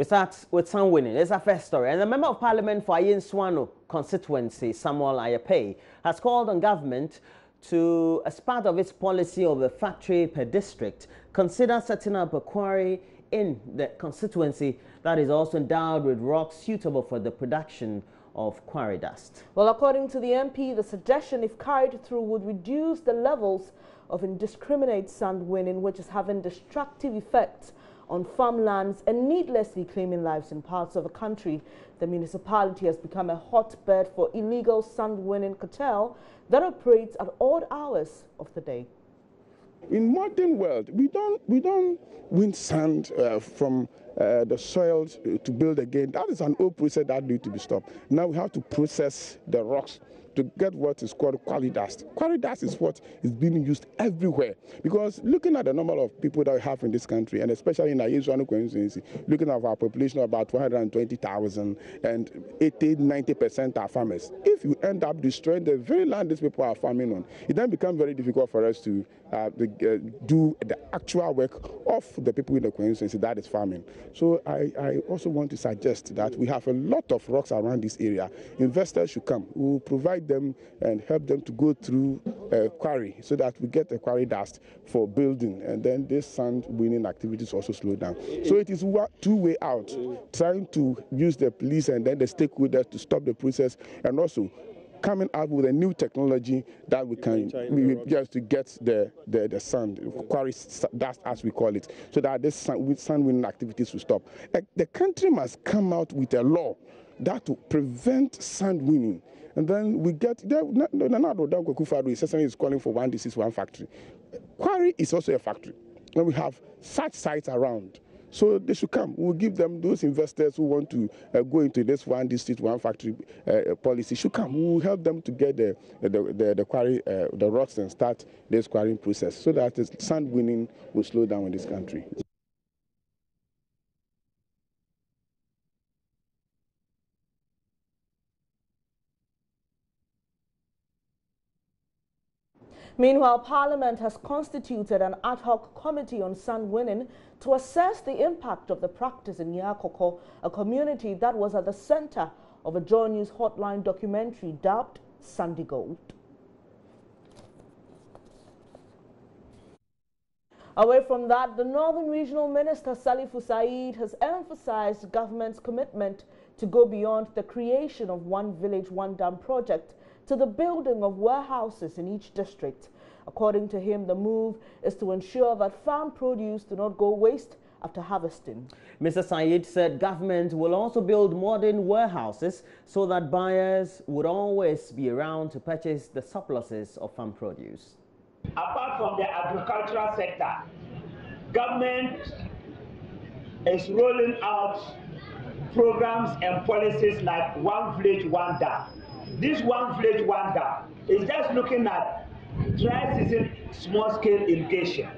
We start with Swan winning. It's our first story. And the Member of Parliament for Swan constituency, Samuel Ayape, has called on government to, as part of its policy of a factory per district, consider setting up a quarry in the constituency that is also endowed with rocks suitable for the production of quarry dust. Well, according to the MP, the suggestion, if carried through, would reduce the levels of indiscriminate sand winning, which is having destructive effects on farmlands and needlessly claiming lives in parts of the country. The municipality has become a hotbed for illegal sand winning cartel that operates at odd hours of the day. In modern world, we don't win sand from the soil to build again. That is an old process that needs to be stopped. Now we have to process the rocks to get what is called quarry dust. Quarry dust is what is being used everywhere, because looking at the number of people that we have in this country, and especially in our Swan constituency, looking at our population of about 120,000, and 80–90% are farmers. If you end up destroying the very land these people are farming on, it then becomes very difficult for us to do the actual work of the people in the constituency that is farming. So I also want to suggest that we have a lot of rocks around this area. Investors should come. We will provide them and help them to go through a quarry so that we get a quarry dust for building, and then this sand winning activities also slow down. So it is two-way out, trying to use the police and then the stakeholders to stop the process, and also coming out with a new technology that we can just to get the sand, quarry dust as we call it, so that this sand winning activities will stop. The country must come out with a law that will prevent sand winning. And then we get is calling for one district, one factory. Quarry is also a factory, and we have such sites around. So they should come. We'll give them, those investors who want to go into this one district, one factory policy should come. We'll help them to get the quarry, the rocks, and start this quarrying process so that the sand winning will slow down in this country. Meanwhile, Parliament has constituted an ad hoc committee on sand winning to assess the impact of the practice in Yakoko, a community that was at the center of a Joy News Hotline documentary dubbed Sandy Gold. Away from that, the Northern Regional Minister Salifu Said has emphasized the government's commitment to go beyond the creation of one village, one dam project to the building of warehouses in each district. According to him, the move is to ensure that farm produce do not go waste after harvesting. Mr. Said said government will also build modern warehouses so that buyers would always be around to purchase the surpluses of farm produce. Apart from the agricultural sector, government is rolling out programs and policies like One Village, One Dam. This One Village, One Dam is just looking at dry season small-scale irrigation.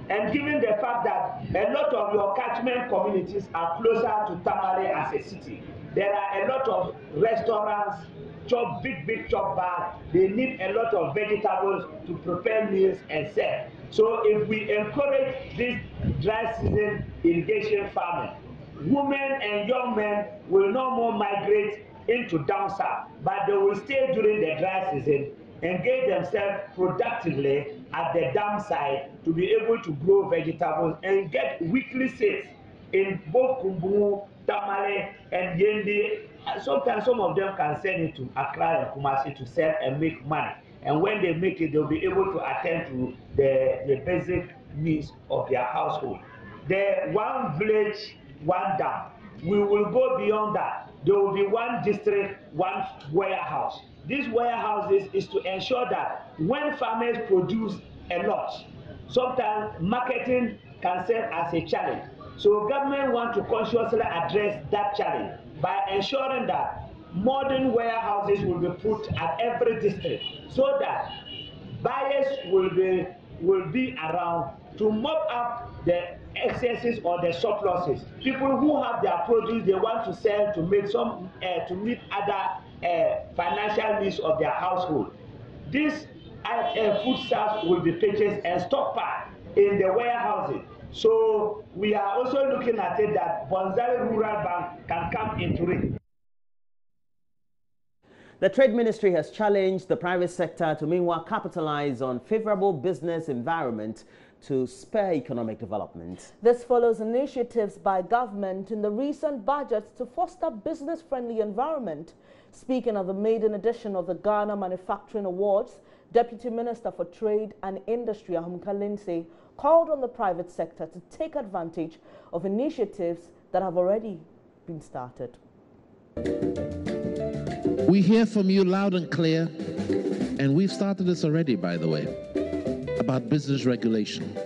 And given the fact that a lot of your catchment communities are closer to Tamale as a city, there are a lot of restaurants, big chop bars. They need a lot of vegetables to prepare meals and sell. So if we encourage this dry season irrigation farming, women and young men will no more migrate into down south, but they will stay during the dry season, engage themselves productively at the dam side to be able to grow vegetables and get weekly sales in both Kumbu, Tamale, and Yendi. Sometimes some of them can send it to Accra and Kumasi to sell and make money. And when they make it, they'll be able to attend to the basic needs of their household. The One Village, One Dam, we will go beyond that. There will be one district, one warehouse. These warehouses is to ensure that when farmers produce a lot, sometimes marketing can serve as a challenge. So government want to consciously address that challenge by ensuring that modern warehouses will be put at every district so that buyers will be around to mop up the excesses or the surpluses. People who have their produce they want to sell to make some to meet other financial needs of their household. These foodstuffs will be purchased and stockpiled in the warehouses So we are also looking at it that Bonzari Rural Bank can come into it. The Trade Ministry has challenged the private sector to meanwhile capitalize on favorable business environment to spur economic development. This follows initiatives by government in the recent budgets to foster business-friendly environment. Speaking at the maiden edition of the Ghana Manufacturing Awards, Deputy Minister for Trade and Industry Ahumka Lindsay called on the private sector to take advantage of initiatives that have already been started. We hear from you loud and clear, and we've started this already, by the way, about business regulation.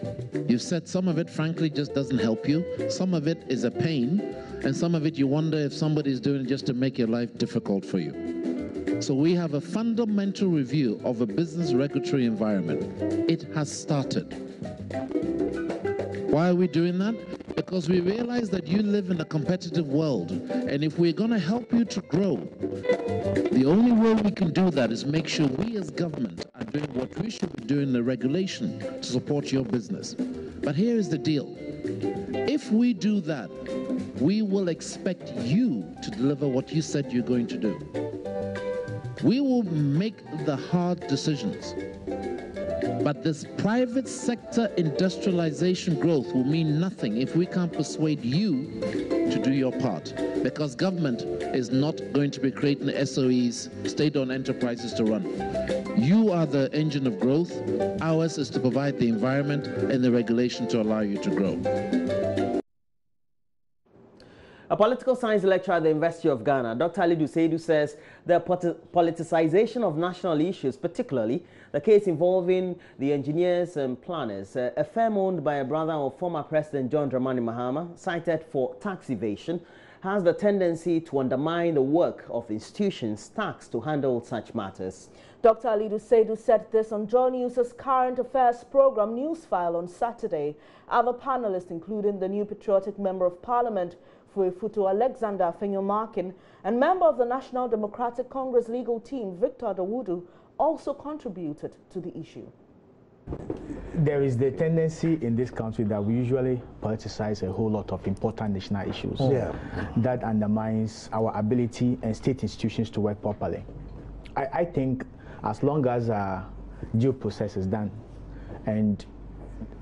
You've said some of it, frankly, just doesn't help you. Some of it is a pain, and some of it you wonder if somebody's doing it just to make your life difficult for you. So we have a fundamental review of a business regulatory environment. It has started. Why are we doing that? Because we realize that you live in a competitive world, and if we're going to help you to grow, the only way we can do that is make sure we as government are doing what we should be doing in the regulation to support your business. But here is the deal. If we do that, we will expect you to deliver what you said you're going to do. We will make the hard decisions. But this private sector industrialization growth will mean nothing if we can't persuade you to do your part. Because government is not going to be creating SOEs, state-owned enterprises to run. You are the engine of growth. Ours is to provide the environment and the regulation to allow you to grow. A political science lecturer at the University of Ghana, Dr. Alidu Seidu, says the politicization of national issues, particularly the case involving the engineers and planners, a firm owned by a brother of former President John Dramani Mahama, cited for tax evasion, has the tendency to undermine the work of institutions tasked to handle such matters. Dr. Alidu Seidu said this on Joy News' current affairs program Newsfile on Saturday. Other panelists, including the new patriotic Member of Parliament, Fuefuto Alexander Fenyomarkin, and member of the National Democratic Congress legal team, Victor Dawudu, also contributed to the issue. There is the tendency in this country that we usually politicize a whole lot of important national issues. That undermines our ability and state institutions to work properly. I think as long as due process is done and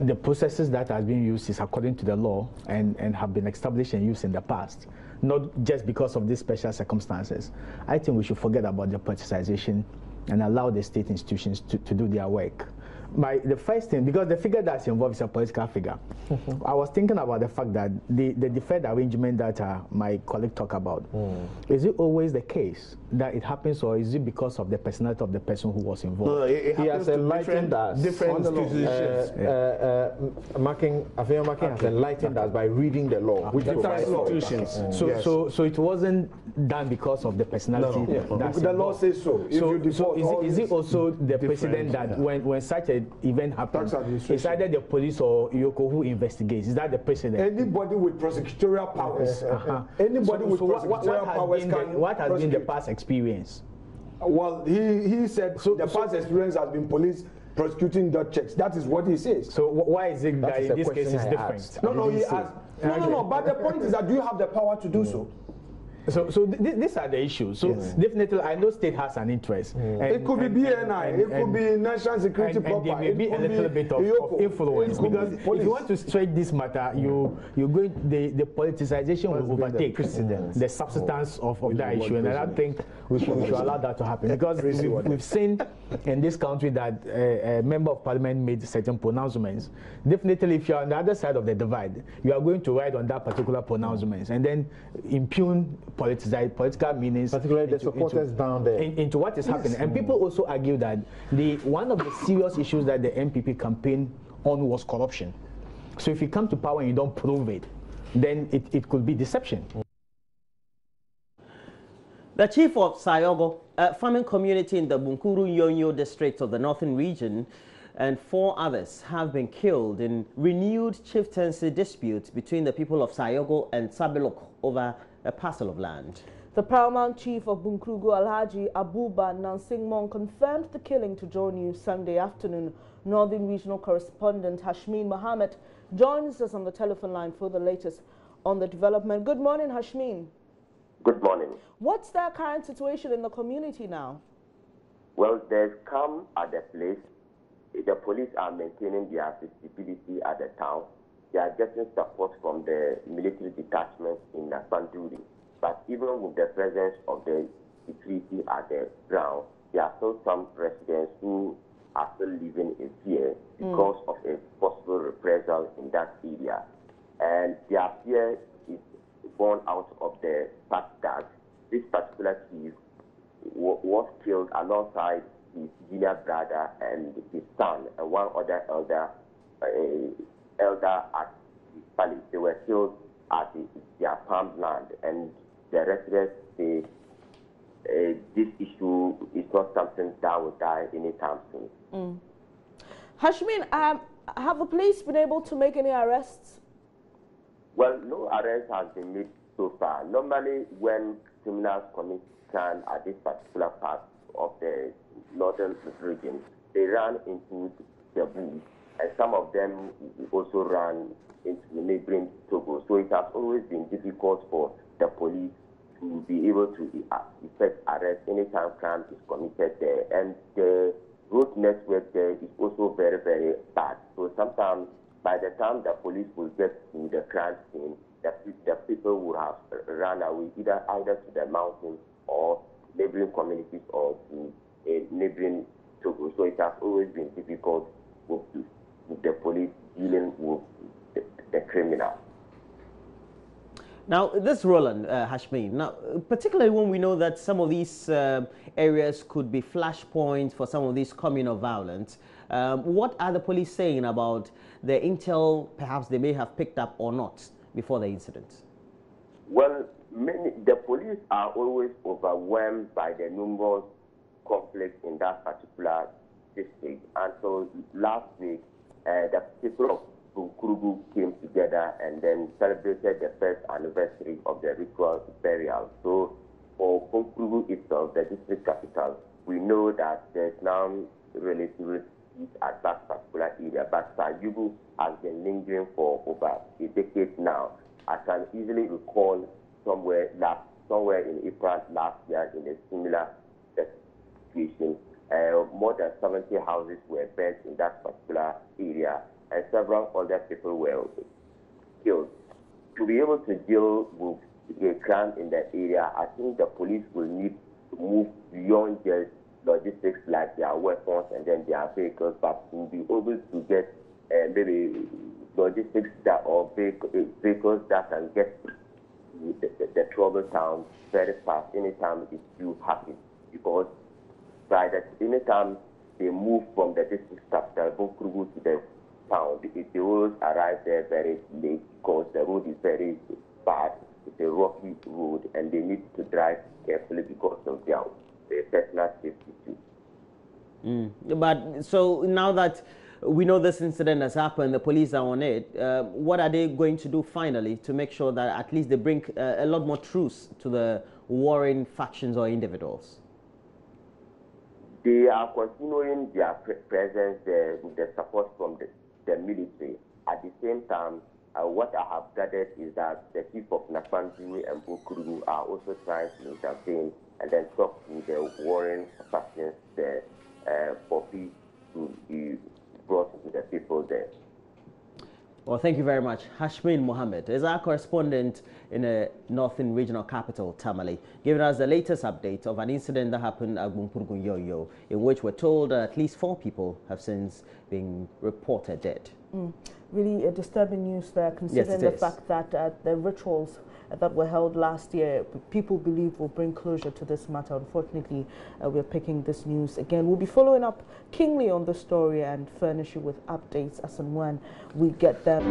the processes that have been used is according to the law and have been established and used in the past, not just because of these special circumstances, I think we should forget about the politicization and allow the state institutions to do their work. The first thing, because the figure that's involved is a political figure, I was thinking about the fact that the deferred arrangement that my colleague talked about, is it always the case that it happens, or is it because of the personality of the person who was involved? No, it has enlightened us. Different institutions. Marking has enlightened us by reading the law, which provides institutions. So it wasn't done because of the personality. The law says so. Is it also the precedent that when such an event happens, it's either the police or Yoko who investigates? Is that the precedent? Anybody with prosecutorial powers. Anybody with prosecutorial powers can. What has been the past experience? Well, he said the past experience has been police prosecuting dot checks. That is what he says. So why is it that in this case is different? No, he asked. No. But the point is that do you have the power to do so? So these are the issues. So definitely, I know state has an interest. It could be BNI, it could be national security proper. And there may be a little bit of influence, because if you want to stretch this matter, the politicization will overtake the substance of that issue, and I don't think we should allow that to happen, because we've seen in this country that a member of parliament made certain pronouncements. Definitely, if you're on the other side of the divide, you are going to ride on that particular pronouncements and then impugn political meanings, particularly the supporters down there, into what is happening. And people also argue that one of the serious issues that the MPP campaigned on was corruption. So if you come to power and you don't prove it, then it could be deception. The chief of Sayogo, a farming community in the Bunkuru Yonyo district of the northern region, and 4 others have been killed in renewed chieftaincy disputes between the people of Sayogo and Sabilok over a parcel of land. The paramount chief of Bunkrugu, Alhaji Abuba Nansingmon, confirmed the killing to Joy News Sunday afternoon. Northern Regional Correspondent Hashmin Mohammed joins us on the telephone line for the latest on the development. Good morning, Hashmin. Good morning. What's the current situation in the community now? Well, there's calm at the place. The police are maintaining their visibility at the town. They are getting support from the military detachments in Nasanduri. But even with the presence of the security at the ground, there are still some residents who are still living in fear because of a possible reprisal in that area. And their fear is born out of the fact that this particular chief was killed alongside his junior brother and his son and one other elder at his palace. They were killed at their farmland, and the residents say this issue is not something that will die anytime soon. Hashmin, have the police been able to make any arrests? Well, no arrest has been made so far. Normally, when criminals commit crime at this particular part of the northern region, they run into the bush, and some of them also run into neighboring Togo. So it has always been difficult for the police to be able to effect arrest anytime crime is committed there. And the road network there is also very, very bad. So sometimes by the time the police will get to the crime scene, the people will have run away either to the mountains or neighboring communities or to a neighboring Togo. So it has always been difficult with the police dealing with the criminal. Now, this Roland, Hashmin, now, particularly when we know that some of these areas could be flashpoints for some of these communal violence, what are the police saying about the intel perhaps they may have picked up or not before the incident? Well, the police are always overwhelmed by the numerous conflicts in that particular district. And so last week, the people of Bunkrugu came together and then celebrated the first anniversary of the ritual burial. So for Bunkrugu itself, the district capital, we know that there's now relatively peace at that particular area. But Sayugu has been lingering for over a decade now. I can easily recall somewhere in April last year in a similar situation, more than 70 houses were burnt in that particular area, and several other people were killed. To be able to deal with a crime in that area, I think the police will need to move beyond just logistics like their weapons and then their vehicles, but to be able to get maybe logistics or vehicles that can get to the trouble town very fast anytime it do happen. Because by anytime they move from the district capital, Bunkrugu, to the town, they always arrive there very late because the road is very bad. It's a rocky road, and they need to drive carefully because of their personal safety too. But so now that we know this incident has happened, the police are on it, what are they going to do finally to make sure that at least they bring a lot more truce to the warring factions or individuals? They are continuing their presence there with the support from the military. At the same time, what I have gathered is that the chief of Nasanduri and Bunkrugu are also trying to intervene and then talk to the warring factions there for peace to be brought to the people there. Well, thank you very much. Hashmin Mohammed is our correspondent in the northern regional capital, Tamale, giving us the latest update of an incident that happened at Bunkrugu, in which we're told at least 4 people have since been reported dead. Really a disturbing news there, considering the fact that the rituals that were held last year, people believe will bring closure to this matter. Unfortunately, we're picking this news again. We'll be following up keenly on the story and furnish you with updates as and when we get them.